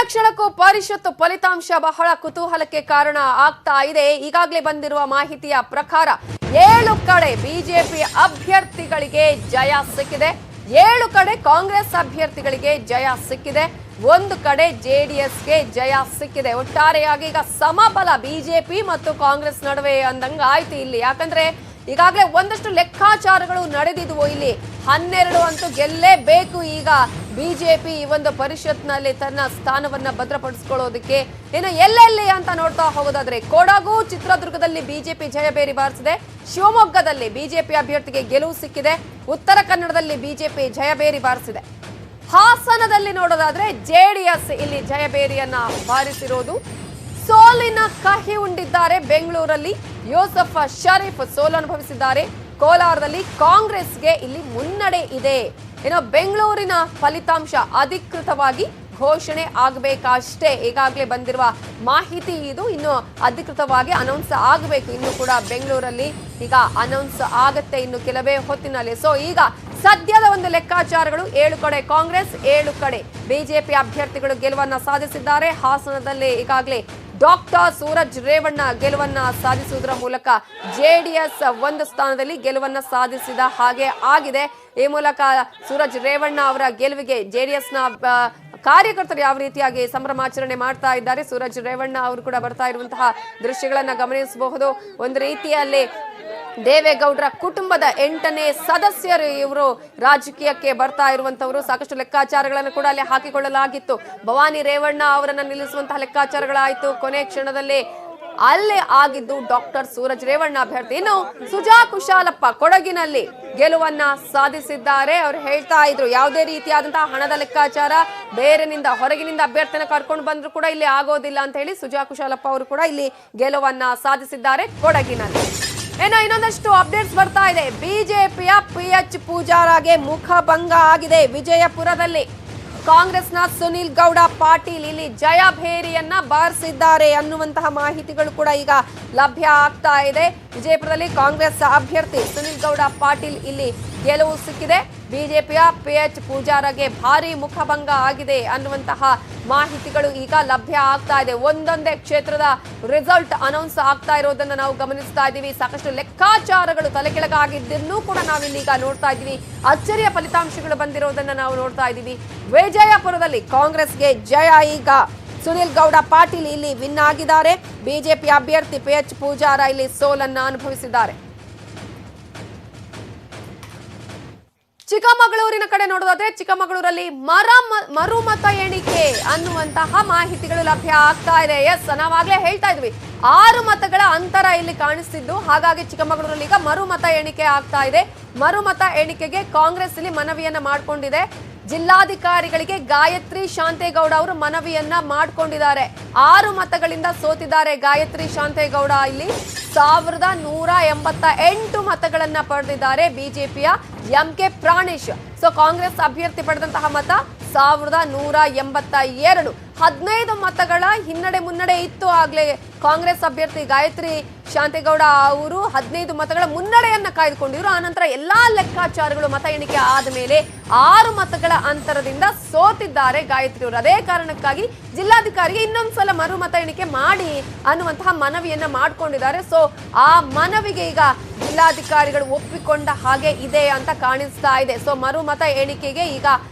ಕ್ಷಣಕ್ಕೂ ಪರಿಷತ್ತು ಫಲಿತಾಂಶ ಬಹಳ ಕುತೂಹಲಕ್ಕೆ ಕಾರಣ ಆಗ್ತಾ ಇದೆ. ಈಗಾಗಲೇ ಬಂದಿರುವ ಮಾಹಿತಿಯ ಪ್ರಕಾರ 7 ಕಡೆ ಬಿಜೆಪಿ ಅಭ್ಯರ್ಥಿಗಳಿಗೆ ಜಯ ಸಿಕ್ಕಿದೆ, 7 ಕಡೆ ಕಾಂಗ್ರೆಸ್ ಅಭ್ಯರ್ಥಿಗಳಿಗೆ ಜಯ ಸಿಕ್ಕಿದೆ, 1 ಕಡೆ ಜೆಡಿಎಸ್ಗೆ ಜಯ ಸಿಕ್ಕಿದೆ. ಒಟ್ಟಾರೆಯಾಗಿ ಈಗ ಸಮಬಲ ಬಿಜೆಪಿ ಮತ್ತು ಕಾಂಗ್ರೆಸ್ ನಡುವೆ ಅಂದಂಗ ಆಯ್ತು ಇಲ್ಲಿ. ಯಾಕಂದ್ರೆ ಈಗಾಗಲೇ ಒಂದಷ್ಟು ಲೆಕ್ಕಾಚಾರಗಳು ನಡೆದಿದ್ವು. ಇಲ್ಲಿ 12 ಅಂತೂ ಗೆಲ್ಲೇಬೇಕು ಈಗ ಬಿಜೆಪಿ ಈ ಒಂದು ಪರಿಷತ್ನಲ್ಲಿ ತನ್ನ ಸ್ಥಾನವನ್ನ ಭದ್ರಪಡಿಸಿಕೊಳ್ಳೋದಕ್ಕೆ. ಇನ್ನು ಎಲ್ಲೆಲ್ಲಿ ಅಂತ ನೋಡ್ತಾ ಹೋಗೋದಾದ್ರೆ ಕೊಡಗು ಚಿತ್ರದುರ್ಗದಲ್ಲಿ ಬಿಜೆಪಿ ಜಯಬೇರಿ ಬಾರಿಸಿದೆ, ಶಿವಮೊಗ್ಗದಲ್ಲಿ ಬಿಜೆಪಿ ಅಭ್ಯರ್ಥಿಗೆ ಗೆಲುವು ಸಿಕ್ಕಿದೆ, ಉತ್ತರ ಕನ್ನಡದಲ್ಲಿ ಬಿಜೆಪಿ ಜಯಬೇರಿ ಬಾರಿಸಿದೆ, ಹಾಸನದಲ್ಲಿ ನೋಡೋದಾದ್ರೆ ಜೆಡಿಎಸ್ ಇಲ್ಲಿ ಜಯಬೇರಿಯನ್ನ ಬಾರಿಸಿರೋದು. ಸೋಲಿನ ಕಹಿ ಉಂಡಿದ್ದಾರೆ ಬೆಂಗಳೂರಲ್ಲಿ ಯೂಸಫ್ ಶರೀಫ್ ಸೋಲು ಅನುಭವಿಸಿದ್ದಾರೆ. ಕೋಲಾರದಲ್ಲಿ ಕಾಂಗ್ರೆಸ್ಗೆ ಇಲ್ಲಿ ಮುನ್ನಡೆ ಇದೆ. ಇನ್ನು ಬೆಂಗಳೂರಿನ ಫಲಿತಾಂಶ ಅಧಿಕೃತವಾಗಿ ಘೋಷಣೆ ಆಗಬೇಕಷ್ಟೇ. ಈಗಾಗಲೇ ಬಂದಿರುವ ಮಾಹಿತಿ ಇದು, ಇನ್ನು ಅಧಿಕೃತವಾಗಿ ಅನೌನ್ಸ್ ಆಗಬೇಕು. ಇನ್ನು ಕೂಡ ಬೆಂಗಳೂರಲ್ಲಿ ಈಗ ಅನೌನ್ಸ್ ಆಗುತ್ತೆ ಇನ್ನು ಕೆಲವೇ ಹೊತ್ತಿನಲ್ಲಿ. ಸೊ ಈಗ ಸದ್ಯದ ಒಂದು ಲೆಕ್ಕಾಚಾರಗಳು 7 ಕಡೆ ಕಾಂಗ್ರೆಸ್, 7 ಕಡೆ ಬಿಜೆಪಿ ಅಭ್ಯರ್ಥಿಗಳು ಗೆಲುವನ್ನ ಸಾಧಿಸಿದ್ದಾರೆ. ಹಾಸನದಲ್ಲಿ ಈಗಾಗಲೇ ಡಾಕ್ಟರ್ ಸೂರಜ್ ರೇವಣ್ಣ ಗೆಲುವನ್ನ ಸಾಧಿಸುವುದರ ಮೂಲಕ ಜೆಡಿಎಸ್ 1 ಸ್ಥಾನದಲ್ಲಿ ಗೆಲುವನ್ನ ಸಾಧಿಸಿದ ಹಾಗೆ ಆಗಿದೆ. ಈ ಮೂಲಕ ಸೂರಜ್ ರೇವಣ್ಣ ಅವರ ಗೆಲುವಿಗೆ ಜೆಡಿಎಸ್ನ ಕಾರ್ಯಕರ್ತರು ಯಾವ ರೀತಿಯಾಗಿ ಸಂಭ್ರಮಾಚರಣೆ ಮಾಡ್ತಾ ಇದ್ದಾರೆ. ಸೂರಜ್ ರೇವಣ್ಣ ಅವರು ಕೂಡ ಬರ್ತಾ ಇರುವಂತಹ ದೃಶ್ಯಗಳನ್ನ ಗಮನಿಸಬಹುದು. ಒಂದು ರೀತಿಯಲ್ಲಿ ದೇವೇಗೌಡರ ಕುಟುಂಬದ 8ನೇ ಸದಸ್ಯರು ಇವರು ರಾಜಕೀಯಕ್ಕೆ ಬರ್ತಾ ಇರುವಂತವರು. ಸಾಕಷ್ಟು ಲೆಕ್ಕಾಚಾರಗಳನ್ನು ಕೂಡ ಅಲ್ಲಿ ಹಾಕಿಕೊಳ್ಳಲಾಗಿತ್ತು. ಭವಾನಿ ರೇವಣ್ಣ ಅವರನ್ನ ನಿಲ್ಲಿಸುವಂತಹ ಲೆಕ್ಕಾಚಾರಗಳಾಯಿತು. ಕೊನೆ ಕ್ಷಣದಲ್ಲಿ ಅಲ್ಲೇ ಆಗಿದ್ದು ಡಾಕ್ಟರ್ ಸೂರಜ್ ರೇವಣ್ಣ ಅಭ್ಯರ್ಥಿ. ಇನ್ನು ಸುಜಾ ಕುಶಾಲಪ್ಪ ಕೊಡಗಿನಲ್ಲಿ ಗೆಲುವನ್ನ ಸಾಧಿಸಿದ್ದಾರೆ. ಅವರು ಹೇಳ್ತಾ ಇದ್ರು ಯಾವುದೇ ರೀತಿಯಾದಂತಹ ಹಣದ ಲೆಕ್ಕಾಚಾರ ಬೇರೆನಿಂದ ಹೊರಗಿನಿಂದ ಅಭ್ಯರ್ಥಿನ ಕರ್ಕೊಂಡು ಬಂದ್ರು ಕೂಡ ಇಲ್ಲಿ ಆಗೋದಿಲ್ಲ ಅಂತ ಹೇಳಿ ಸುಜಾ ಕುಶಾಲಪ್ಪ ಅವರು ಕೂಡ ಇಲ್ಲಿ ಗೆಲುವನ್ನ ಸಾಧಿಸಿದ್ದಾರೆ ಕೊಡಗಿನಲ್ಲಿ. ಇನ್ನೊಂದಷ್ಟು ಅಪ್ಡೇಟ್ಸ್ ಬರ್ತಾ ಇದೆ. ಬಿಜೆಪಿಯ PH ಪೂಜಾರಗೆ ಮುಖಭಂಗ ಆಗಿದೆ. ವಿಜಯಪುರದಲ್ಲಿ ಕಾಂಗ್ರೆಸ್ನ ಸುನಿಲ್ ಗೌಡ ಪಾಟೀಲ್ ಇಲ್ಲಿ ಜಯಭೇರಿಯನ್ನ ಬಾರಿಸಿದ್ದಾರೆ ಅನ್ನುವಂತಹ ಮಾಹಿತಿಗಳು ಕೂಡ ಈಗ ಲಭ್ಯ ಆಗ್ತಾ ಇದೆ. ವಿಜಯಪುರದಲ್ಲಿ ಕಾಂಗ್ರೆಸ್ ಅಭ್ಯರ್ಥಿ ಸುನಿಲ್ ಗೌಡ ಪಾಟೀಲ್ ಇಲ್ಲಿ ಗೆಲುವು ಸಿಕ್ಕಿದೆ. ಬಿಜೆಪಿಯ PH ಪೂಜಾರಗೆ ಭಾರಿ ಮುಖಭಂಗ ಆಗಿದೆ ಅನ್ನುವಂತಹ ಮಾಹಿತಿಗಳು ಈಗ ಲಭ್ಯ ಆಗ್ತಾ ಇದೆ. ಒಂದೊಂದೇ ಕ್ಷೇತ್ರದ ರಿಸಲ್ಟ್ ಅನೌನ್ಸ್ ಆಗ್ತಾ ಇರೋದನ್ನ ನಾವು ಗಮನಿಸ್ತಾ ಇದ್ದೀವಿ. ಸಾಕಷ್ಟು ಲೆಕ್ಕಾಚಾರಗಳು ತಲೆಕೆಳಗಾಗಿದ್ದನ್ನು ಕೂಡ ನಾವಿಲ್ಲೀಗ ನೋಡ್ತಾ ಇದ್ದೀವಿ. ಅಚ್ಚರಿಯ ಫಲಿತಾಂಶಗಳು ಬಂದಿರೋದನ್ನ ನಾವು ನೋಡ್ತಾ ಇದ್ದೀವಿ. ವಿಜಯಪುರದಲ್ಲಿ ಕಾಂಗ್ರೆಸ್ಗೆ ಜಯ. ಈಗ ಸುನಿಲ್ ಗೌಡ ಪಾಟೀಲ್ ಇಲ್ಲಿ ವಿನ್ ಆಗಿದ್ದಾರೆ. ಬಿಜೆಪಿ ಅಭ್ಯರ್ಥಿ PH ಪೂಜಾರ ಇಲ್ಲಿ ಸೋಲನ್ನ ಅನುಭವಿಸಿದ್ದಾರೆ. ಚಿಕ್ಕಮಗಳೂರಿನ ಕಡೆ ನೋಡೋದಾದ್ರೆ ಚಿಕ್ಕಮಗಳೂರಲ್ಲಿ ಮರುಮತ ಎಣಿಕೆ ಅನ್ನುವಂತಹ ಮಾಹಿತಿಗಳು ಲಭ್ಯ ಆಗ್ತಾ ಇದೆ. ಎಸ್, ನಾವಾಗ್ಲೇ ಹೇಳ್ತಾ ಇದ್ವಿ 6 ಮತಗಳ ಅಂತರ ಇಲ್ಲಿ ಕಾಣಿಸ್ತಿದ್ದು, ಹಾಗಾಗಿ ಚಿಕ್ಕಮಗಳೂರಲ್ಲಿ ಈಗ ಮರುಮತ ಎಣಿಕೆ ಆಗ್ತಾ ಇದೆ. ಮರುಮತ ಎಣಿಕೆಗೆ ಕಾಂಗ್ರೆಸ್ ಇಲ್ಲಿ ಮನವಿಯನ್ನ ಮಾಡಿಕೊಂಡಿದೆ. ಜಿಲ್ಲಾಧಿಕಾರಿಗಳಿಗೆ ಗಾಯತ್ರಿ ಶಾಂತೇಗೌಡ ಅವರು ಮನವಿಯನ್ನ ಮಾಡಿಕೊಂಡಿದ್ದಾರೆ. 6 ಮತಗಳಿಂದ ಸೋತಿದ್ದಾರೆ ಗಾಯತ್ರಿ ಶಾಂತೇಗೌಡ. ಇಲ್ಲಿ 1188 ಮತಗಳನ್ನ ಪಡೆದಿದ್ದಾರೆ ಬಿಜೆಪಿಯ MK ಪ್ರಾಣೇಶ್. ಸೊ ಕಾಂಗ್ರೆಸ್ ಅಭ್ಯರ್ಥಿ ಪಡೆದಂತಹ ಮತ 1182. 15 ಮತಗಳ ಹಿನ್ನಡೆ ಮುನ್ನಡೆ ಇತ್ತು. ಆಗ್ಲೇ ಕಾಂಗ್ರೆಸ್ ಅಭ್ಯರ್ಥಿ ಗಾಯತ್ರಿ ಶಾಂತೇಗೌಡ ಅವರು 15 ಮತಗಳ ಮುನ್ನಡೆಯನ್ನ ಕಾಯ್ದುಕೊಂಡಿದ್ರು. ಆನಂತರ ಎಲ್ಲಾ ಲೆಕ್ಕಾಚಾರಗಳು ಮತ ಎಣಿಕೆ ಆದ ಮೇಲೆ 6 ಮತಗಳ ಅಂತರದಿಂದ ಸೋತಿದ್ದಾರೆ ಗಾಯತ್ರಿ ಅವರು. ಅದೇ ಕಾರಣಕ್ಕಾಗಿ ಜಿಲ್ಲಾಧಿಕಾರಿಗೆ ಇನ್ನೊಂದ್ಸಲ ಮರು ಮತ ಎಣಿಕೆ ಮಾಡಿ ಅನ್ನುವಂತಹ ಮನವಿಯನ್ನ ಮಾಡ್ಕೊಂಡಿದ್ದಾರೆ. ಸೊ ಆ ಮನವಿಗೆ ಈಗ ಜಿಲ್ಲಾಧಿಕಾರಿಗಳು ಒಪ್ಪಿಕೊಂಡ ಹಾಗೆ ಇದೆ ಅಂತ ಕಾಣಿಸ್ತಾ ಇದೆ. ಸೊ ಮರುಮತ ಎಣಿಕೆಗೆ ಈಗ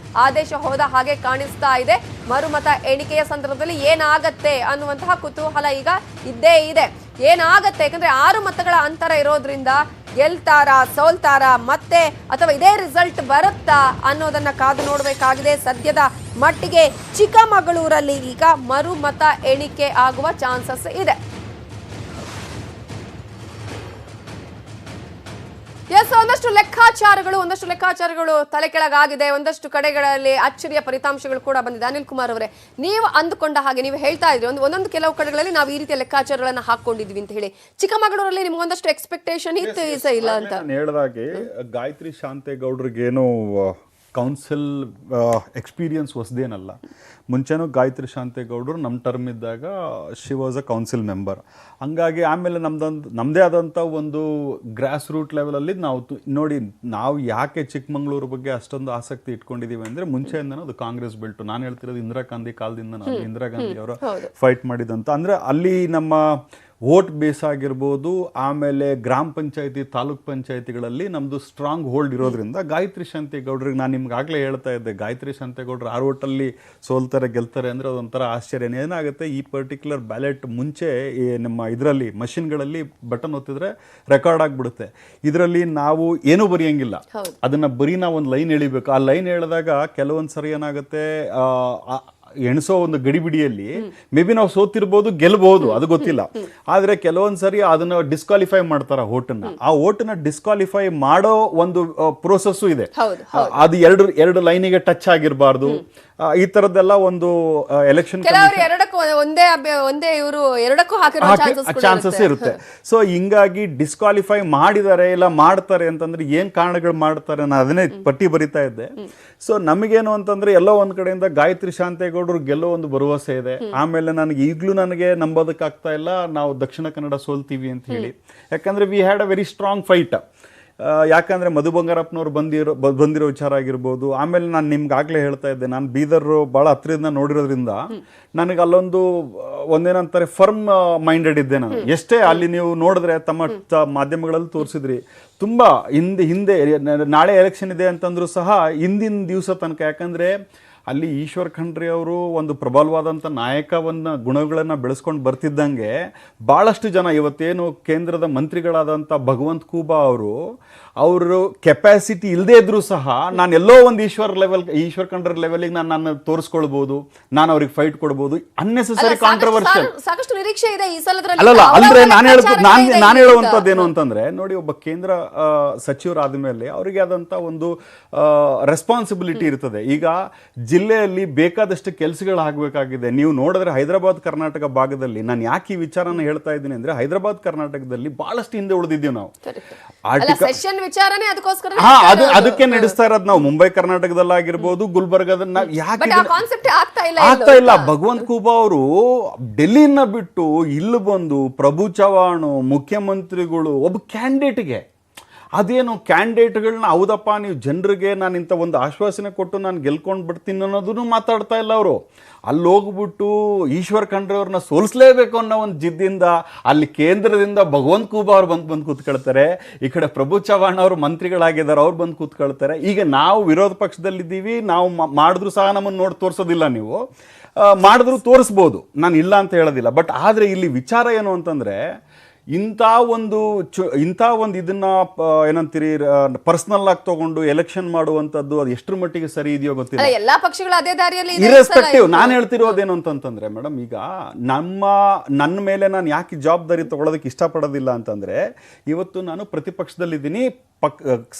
ಆದೇಶ ಹೋದ ಹಾಗೆ ಕಾಣಿಸ್ತಾ ಇದೆ. ಮರುಮತ ಎಣಿಕೆಯ ಸಂದರ್ಭದಲ್ಲಿ ಏನಾಗತ್ತೆ ಅನ್ನುವಂತಹ ಕುತೂಹಲ ಈಗ ಇದ್ದೇ ಇದೆ. ಏನಾಗತ್ತೆ, ಯಾಕಂದ್ರೆ 6 ಮತಗಳ ಅಂತರ ಇರೋದ್ರಿಂದ ಗೆಲ್ತಾರಾ ಸೋಲ್ತಾರಾ ಮತ್ತೆ ಅಥವಾ ಇದೇ ರಿಸಲ್ಟ್ ಬರುತ್ತಾ ಅನ್ನೋದನ್ನ ಕಾದು ನೋಡಬೇಕಾಗಿದೆ. ಸದ್ಯದ ಮಟ್ಟಿಗೆ ಚಿಕ್ಕಮಗಳೂರಲ್ಲಿ ಈಗ ಮರುಮತ ಎಣಿಕೆ ಆಗುವ ಚಾನ್ಸಸ್ ಇದೆ. ಎಸ್, ಒಂದಷ್ಟು ಲೆಕ್ಕಾಚಾರಗಳು ತಲೆ ಕೆಳಗಾಗಿದೆ. ಒಂದಷ್ಟು ಕಡೆಗಳಲ್ಲಿ ಅಚ್ಚರಿಯ ಫಲಿತಾಂಶಗಳು ಕೂಡ ಬಂದಿದೆ. ಅನಿಲ್ ಕುಮಾರ್ ಅವರೇ, ನೀವು ಅಂದುಕೊಂಡ ಹಾಗೆ ನೀವು ಹೇಳ್ತಾ ಇದ್ರಿ ಒಂದೊಂದು ಕೆಲವು ಕಡೆಗಳಲ್ಲಿ ನಾವು ಈ ರೀತಿಯ ಲೆಕ್ಕಾಚಾರಗಳನ್ನ ಹಾಕೊಂಡಿದ್ವಿ ಅಂತ ಹೇಳಿ. ಚಿಕ್ಕಮಗಳೂರಲ್ಲಿ ನಿಮ್ಗೆ ಒಂದಷ್ಟು ಎಕ್ಸ್ಪೆಕ್ಟೇಷನ್ ಇತ್ತು ಇಲ್ಲ ಅಂತ ಹೇಳಿದಾಗೆ ಗಾಯತ್ರಿ ಶಾಂತೇಗೌಡರಿಗೇನು ಕೌನ್ಸಿಲ್ ಎಕ್ಸ್ಪೀರಿಯನ್ಸ್ ಹೊಸದೇನಲ್ಲ. ಮುಂಚೆನೂ ಗಾಯತ್ರಿ ಶಾಂತೇಗೌಡರು ನಮ್ಮ ಟರ್ಮ್ ಇದ್ದಾಗ she was a council member. ಹಂಗಾಗಿ ಆಮೇಲೆ ನಮ್ಮದೇ ಆದಂಥ ಒಂದು ಗ್ರಾಸ್ ರೂಟ್ ಲೆವೆಲಲ್ಲಿ ನಾವು ನೋಡಿ, ನಾವು ಯಾಕೆ ಚಿಕ್ಕಮಂಗ್ಳೂರು ಬಗ್ಗೆ ಅಷ್ಟೊಂದು ಆಸಕ್ತಿ ಇಟ್ಕೊಂಡಿದ್ದೀವಿ ಅಂದರೆ ಮುಂಚೆಯಿಂದನೂ ಅದು ಕಾಂಗ್ರೆಸ್ ಬೆಲ್ಟು. ನಾನು ಹೇಳ್ತಿರೋದು ಇಂದಿರಾ ಗಾಂಧಿ ಕಾಲದಿಂದ, ಇಂದಿರಾ ಗಾಂಧಿ ಅವರ ಫೈಟ್ ಮಾಡಿದಂಥ, ಅಂದರೆ ಅಲ್ಲಿ ನಮ್ಮ ವೋಟ್ ಬೇಸ್ ಆಗಿರ್ಬೋದು, ಆಮೇಲೆ ಗ್ರಾಮ ಪಂಚಾಯತಿ ತಾಲೂಕ್ ಪಂಚಾಯತಿಗಳಲ್ಲಿ ನಮ್ಮದು ಸ್ಟ್ರಾಂಗ್ ಹೋಲ್ಡ್ ಇರೋದ್ರಿಂದ ಗಾಯತ್ರಿ ಶಾಂತೇಗೌಡರಿಗೆ ನಾನು ನಿಮ್ಗೆ ಆಗಲೇ ಹೇಳ್ತಾ ಇದ್ದೆ, ಗಾಯತ್ರಿ ಶಾಂತೇಗೌಡರು 6 ಓಟಲ್ಲಿ ಸೋಲ್ತಾರೆ ಗೆಲ್ತಾರೆ ಅಂದರೆ ಅದೊಂಥರ ಆಶ್ಚರ್ಯ. ಏನಾಗುತ್ತೆ, ಈ ಪರ್ಟಿಕ್ಯುಲರ್ ಬ್ಯಾಲೆಟ್ ಮುಂಚೆ ನಮ್ಮ ಇದರಲ್ಲಿ ಮಷಿನ್ಗಳಲ್ಲಿ ಬಟನ್ ಒತ್ತಿದ್ರೆ ರೆಕಾರ್ಡ್ ಆಗಿಬಿಡುತ್ತೆ. ಇದರಲ್ಲಿ ನಾವು ಏನೂ ಬರೆಯೋಂಗಿಲ್ಲ, ಅದನ್ನು ಬರೀ ನಾವು ಒಂದು ಲೈನ್ ಎಳಿಬೇಕು. ಆ ಲೈನ್ ಹೇಳಿದಾಗ ಕೆಲವೊಂದು ಸರಿ ಏನಾಗುತ್ತೆ, ಎಣಿಸೋ ಒಂದು ಗಡಿಬಿಡಿಯಲ್ಲಿ ಮೇ ಬಿ ನಾವು ಸೋತಿರ್ಬೋದು, ಗೆಲ್ಬಹುದು, ಅದು ಗೊತ್ತಿಲ್ಲ. ಆದ್ರೆ ಕೆಲವೊಂದ್ ಸರಿ ಅದನ್ನ ಡಿಸ್ಕ್ವಾಲಿಫೈ ಮಾಡ್ತಾರ ಓಟನ್ನ. ಆ ಓಟನ್ನ ಡಿಸ್ಕ್ವಾಲಿಫೈ ಮಾಡೋ ಒಂದು ಪ್ರೋಸೆಸ್ಸು ಇದೆ. ಅದು ಎರಡು ಲೈನಿಗೆ ಟಚ್ ಆಗಿರಬಾರ್ದು. ಈ ತರದ್ದೆಲ್ಲ ಒಂದು ಎಲೆಕ್ಷನ್ ಚಾನ್ಸಸ್ ಇರುತ್ತೆ. ಸೊ ಹಿಂಗಾಗಿ ಡಿಸ್ಕ್ವಾಲಿಫೈ ಮಾಡಿದ್ದಾರೆ ಇಲ್ಲ ಮಾಡ್ತಾರೆ ಅಂತಂದ್ರೆ ಏನ್ ಕಾರಣಗಳು ಮಾಡ್ತಾರೆ, ನಾನು ಅದನ್ನೇ ಪಟ್ಟಿ ಬರಿತಾ ಇದ್ದೆ. ಸೊ ನಮಗೇನು ಅಂತಂದ್ರೆ ಎಲ್ಲೋ ಒಂದ್ ಕಡೆಯಿಂದ ಗಾಯತ್ರಿ ಶಾಂತೇಗೌಡರು ಗೆಲ್ಲೋ ಒಂದು ಭರವಸೆ ಇದೆ. ಆಮೇಲೆ ನನಗೆ ಈಗಲೂ ನನಗೆ ನಂಬೋದಕ್ಕಾಗ್ತಾ ಇಲ್ಲ ನಾವು ದಕ್ಷಿಣ ಕನ್ನಡ ಸೋಲ್ತೀವಿ ಅಂತ ಹೇಳಿ. ಯಾಕಂದ್ರೆ we had a very strong fight. ಯಾಕಂದರೆ ಮಧು ಬಂಗಾರಪ್ಪನವ್ರು ಬಂದಿರೋ ವಿಚಾರ ಆಗಿರ್ಬೋದು. ಆಮೇಲೆ ನಾನು ನಿಮ್ಗಾಗಲೇ ಹೇಳ್ತಾ ಇದ್ದೆ, ನಾನು ಬೀದರ್ ಭಾಳ ಹತ್ತಿರದಿಂದ ನೋಡಿರೋದ್ರಿಂದ ನನಗೆ ಅಲ್ಲೊಂದು ಒಂದೇನಂತಾರೆ ಫರ್ಮ್ ಮೈಂಡೆಡ್ ಇದ್ದೆ ನಾನು. ಎಷ್ಟೇ ಅಲ್ಲಿ ನೀವು ನೋಡಿದ್ರೆ ತಮ್ಮ ಮಾಧ್ಯಮಗಳಲ್ಲಿ ತೋರಿಸಿದ್ರಿ, ತುಂಬ ಹಿಂದೆ ನಾಳೆ ಎಲೆಕ್ಷನ್ ಇದೆ ಅಂತಂದ್ರೂ ಸಹ ಹಿಂದಿನ ದಿವಸ ತನಕ, ಯಾಕಂದರೆ ಅಲ್ಲಿ ಈಶ್ವರ್ ಖಂಡ್ರೆ ಅವರು ಒಂದು ಪ್ರಬಲವಾದಂಥ ನಾಯಕವನ್ನ ಗುಣಗಳನ್ನು ಬೆಳೆಸ್ಕೊಂಡು ಬರ್ತಿದ್ದಂಗೆ ಭಾಳಷ್ಟು ಜನ ಇವತ್ತೇನು ಕೇಂದ್ರದ ಮಂತ್ರಿಗಳಾದಂಥ ಭಗವಂತ್ ಖೂಬಾ ಅವರು ಕೆಪಾಸಿಟಿ ಇಲ್ಲದೇ ಇದ್ರೂ ಸಹ ನಾನು ಎಲ್ಲೋ ಒಂದು ಈಶ್ವರ್ ಖಂಡ್ರೆ ಲೆವೆಲ್ಗೆ ನಾನು ತೋರಿಸ್ಕೊಳ್ಬೋದು, ನಾನು ಅವ್ರಿಗೆ ಫೈಟ್ ಕೊಡ್ಬೋದು. ಅನ್ನೆಸೆಸರಿ ಕಾಂಟ್ರವರ್ಷಿಯಲ್ ಸಾಕಷ್ಟು ನಿರೀಕ್ಷೆ ಇದೆ ಈ ಸಲದಲ್ಲಿ. ಅಲ್ಲಲ್ಲ, ಅಂದ್ರೆ ನಾನು ಹೇಳುವಂಥದ್ದೇನು ಅಂತಂದ್ರೆ, ನೋಡಿ, ಒಬ್ಬ ಕೇಂದ್ರ ಸಚಿವರಾದ ಮೇಲೆ ಅವರಿಗೆ ಆದಂಥ ಒಂದು ರೆಸ್ಪಾನ್ಸಿಬಿಲಿಟಿ ಇರ್ತದೆ. ಈಗ ಜಿಲ್ಲೆಯಲ್ಲಿ ಬೇಕಾದಷ್ಟು ಕೆಲಸಗಳಾಗಬೇಕಾಗಿದೆ. ನೀವು ನೋಡಿದ್ರೆ ಹೈದರಾಬಾದ್ ಕರ್ನಾಟಕ ಭಾಗದಲ್ಲಿ, ನಾನು ಯಾಕೆ ಈ ವಿಚಾರನ ಹೇಳ್ತಾ ಇದ್ದೀನಿ ಅಂದ್ರೆ, ಹೈದರಾಬಾದ್ ಕರ್ನಾಟಕದಲ್ಲಿ ಬಹಳಷ್ಟು ಹಿಂದೆ ಉಳಿದಿದ್ದೀವಿ ನಾವು. ಅದಕ್ಕೆ ನಡೆಸ್ತಾ ಇರೋದು ನಾವು. ಮುಂಬೈ ಕರ್ನಾಟಕದಲ್ಲಾಗಿರ್ಬೋದು, ಗುಲ್ಬರ್ಗದ ಯಾಕೆ ಆಗ್ತಾ ಇಲ್ಲ. ಭಗವಂತ್ ಖೂಬಾ ಅವರು ಡೆಲ್ಲಿನ ಬಿಟ್ಟು ಇಲ್ಲಿ ಬಂದು ಪ್ರಭು ಚವ್ಹಾಣ್ ಮುಖ್ಯಮಂತ್ರಿಗಳು ಒಬ್ಬ ಕ್ಯಾಂಡಿಡೇಟ್ಗೆ, ಅದೇನು ಕ್ಯಾಂಡಿಡೇಟ್ಗಳನ್ನ ಹೌದಪ್ಪ ನೀವು ಜನರಿಗೆ ನಾನು ಇಂಥ ಒಂದು ಆಶ್ವಾಸನೆ ಕೊಟ್ಟು ನಾನು ಗೆಲ್ಕೊಂಡು ಬಿಡ್ತೀನಿ ಅನ್ನೋದನ್ನು ಮಾತಾಡ್ತಾ ಇಲ್ಲ ಅವರು. ಅಲ್ಲಿ ಹೋಗ್ಬಿಟ್ಟು ಈಶ್ವರ್ ಖಂಡ್ರೆ ಅವ್ರನ್ನ ಸೋಲಿಸಲೇಬೇಕು ಅನ್ನೋ ಒಂದು ಜಿದ್ದಿಂದ ಅಲ್ಲಿ ಕೇಂದ್ರದಿಂದ ಭಗವಂತ್ ಖೂಬಾ ಅವ್ರು ಬಂದು ಕೂತ್ಕೊಳ್ತಾರೆ. ಈ ಕಡೆ ಪ್ರಭು ಚವ್ಹಾಣ್ ಅವರು ಮಂತ್ರಿಗಳಾಗಿದ್ದಾರೆ, ಅವ್ರು ಬಂದು ಕೂತ್ಕೊಳ್ತಾರೆ. ಈಗ ನಾವು ವಿರೋಧ ಪಕ್ಷದಲ್ಲಿದ್ದೀವಿ, ನಾವು ಮಾಡಿದ್ರು ಸಹ ನಮ್ಮನ್ನು ನೋಡಿ ತೋರಿಸೋದಿಲ್ಲ. ನೀವು ಮಾಡಿದ್ರು ತೋರಿಸ್ಬೋದು, ನಾನು ಇಲ್ಲ ಅಂತ ಹೇಳೋದಿಲ್ಲ. ಬಟ್ ಆದರೆ ಇಲ್ಲಿ ವಿಚಾರ ಏನು ಅಂತಂದರೆ, ಇಂಥ ಒಂದು ಇದನ್ನ ಏನಂತೀರಿ ಪರ್ಸನಲ್ ಆಗಿ ತಗೊಂಡು ಎಲೆಕ್ಷನ್ ಮಾಡುವಂಥದ್ದು ಅದು ಎಷ್ಟರ ಮಟ್ಟಿಗೆ ಸರಿ ಇದೆಯೋ ಗೊತ್ತಿಲ್ಲ. ಎಲ್ಲಾ ಪಕ್ಷಗಳು ಅದೇ ದಾರಿಯಲ್ಲಿ ಇರ್ರೆಸ್ಪೆಕ್ಟಿವ್. ನಾನು ಹೇಳ್ತಿರೋದೇನು ಅಂತಂತಂದ್ರೆ ಮೇಡಮ್, ಈಗ ನನ್ನ ಮೇಲೆ ನಾನು ಯಾಕೆ ಜವಾಬ್ದಾರಿ ತಗೊಳ್ಳೋದಕ್ಕೆ ಇಷ್ಟಪಡೋದಿಲ್ಲ ಅಂತಂದ್ರೆ, ಇವತ್ತು ನಾನು ಪ್ರತಿಪಕ್ಷದಲ್ಲಿದ್ದೀನಿ,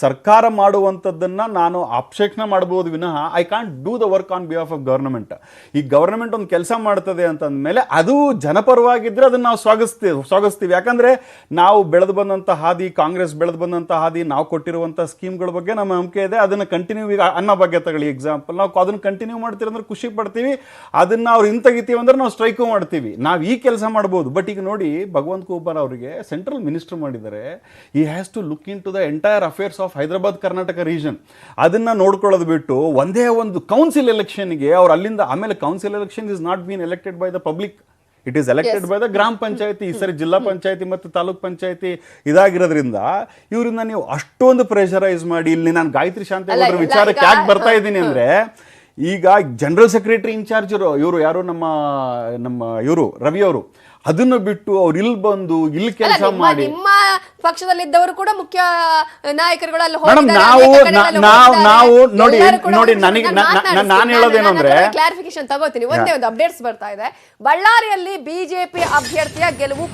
ಸರ್ಕಾರ ಮಾಡುವಂಥದ್ದನ್ನು ನಾನು ಆಕ್ಷೇಪಣೆ ಮಾಡ್ಬೋದು ವಿನಃ I can't do the work on behalf of government. ಈ ಗವರ್ನಮೆಂಟ್ ಒಂದು ಕೆಲಸ ಮಾಡ್ತದೆ ಅಂತಂದ್ಮೇಲೆ ಅದು ಜನಪರವಾಗಿದ್ದರೆ ಅದನ್ನು ನಾವು ಸ್ವಾಗತಿಸ್ತೀವಿ. ಯಾಕಂದರೆ ನಾವು ಬೆಳೆದು ಬಂದಂಥ ಹಾದಿ, ಕಾಂಗ್ರೆಸ್ ಬೆಳೆದು ಬಂದಂಥ ಹಾದಿ, ನಾವು ಕೊಟ್ಟಿರುವಂಥ ಸ್ಕೀಮ್ಗಳ ಬಗ್ಗೆ ನಮ್ಮ ನಂಬಿಕೆ ಇದೆ. ಅದನ್ನು ಕಂಟಿನ್ಯೂ, ಈಗ ಅನ್ನಭಾಗ್ಯ ತಗೊಳ್ಳಿ ಎಕ್ಸಾಂಪಲ್, ನಾವು ಅದನ್ನು ಕಂಟಿನ್ಯೂ ಮಾಡ್ತೀವಿ ಅಂದ್ರೆ ಖುಷಿ ಪಡ್ತೀವಿ. ಅದನ್ನು ಅವ್ರು ಹಿಂತೆಗಿತೀವಿ ಅಂದ್ರೆ ನಾವು ಸ್ಟ್ರೈಕು ಮಾಡ್ತೀವಿ. ನಾವು ಈ ಕೆಲಸ ಮಾಡ್ಬೋದು. ಬಟ್ ಈಗ ನೋಡಿ, ಭಗವಂತ್ ಖೂಬಾ ಅವರಿಗೆ ಸೆಂಟ್ರಲ್ ಮಿನಿಸ್ಟರ್ ಮಾಡಿದ್ದಾರೆ. He has to look into the affairs of Hyderabad Karnataka region. ಅದನ್ನ ನೋಡ್ಕೊಳ್ಳೋದು ಬಿಟ್ಟು ಒಂದೇ ಒಂದು ಕೌನ್ಸಿಲ್ ಎಲೆಕ್ಷನ್ಗೆ ಅವ್ರು ಅಲ್ಲಿಂದ, ಆಮೇಲೆ council election is not been elected by the public, it is elected by the gram panchayati. ಈ ಸರಿ ಜಿಲ್ಲಾ ಪಂಚಾಯತಿ ಮತ್ತು ತಾಲೂಕ್ ಪಂಚಾಯತಿ ಇದಾಗಿರೋದ್ರಿಂದ ಇವರಿಂದ ನೀವು ಅಷ್ಟೊಂದು ಪ್ರೆಷರೈಸ್ ಮಾಡಿ, ಇಲ್ಲಿ ನಾನು ಗಾಯತ್ರಿ ಶಾಂತೇಗೌಡರ ವಿಚಾರಕ್ಕೆ ಯಾಕೆ ಬರ್ತಾ ಇದ್ದೀನಿ ಅಂದ್ರೆ, ಈಗ ಜನರಲ್ ಸೆಕ್ರೆಟರಿ ಇನ್ಚಾರ್ಜ್ ಇವರು ಯಾರು, ನಮ್ಮ ಇವರು ರವಿ ಅವರು, ಅದನ್ನು ಬಿಟ್ಟು ಅವ್ರು ಇಲ್ಲಿ ಬಂದು ಇಲ್ಲಿ ಕೆಲಸ ಮಾಡಿ, ನಿಮ್ಮ ಪಕ್ಷದಲ್ಲಿದ್ದವರು ಕೂಡ ಮುಖ್ಯ ನಾಯಕರುಗಳು ಅಲ್ಲಿ ನಾವು ನೋಡಿ ನನಗೆ ನಾನು ಹೇಳೋದೇನು ಅಂದ್ರೆ, ಕ್ಲಾರಿಫಿಕೇಶನ್ ತಗೋತೀನಿ. ಒಂದೇ ಒಂದು ಅಪ್ಡೇಟ್ಸ್ ಬರ್ತಾ ಇದೆ. ಬಳ್ಳಾರಿಯಲ್ಲಿ ಬಿಜೆಪಿ ಅಭ್ಯರ್ಥಿಯ ಗೆಲುವು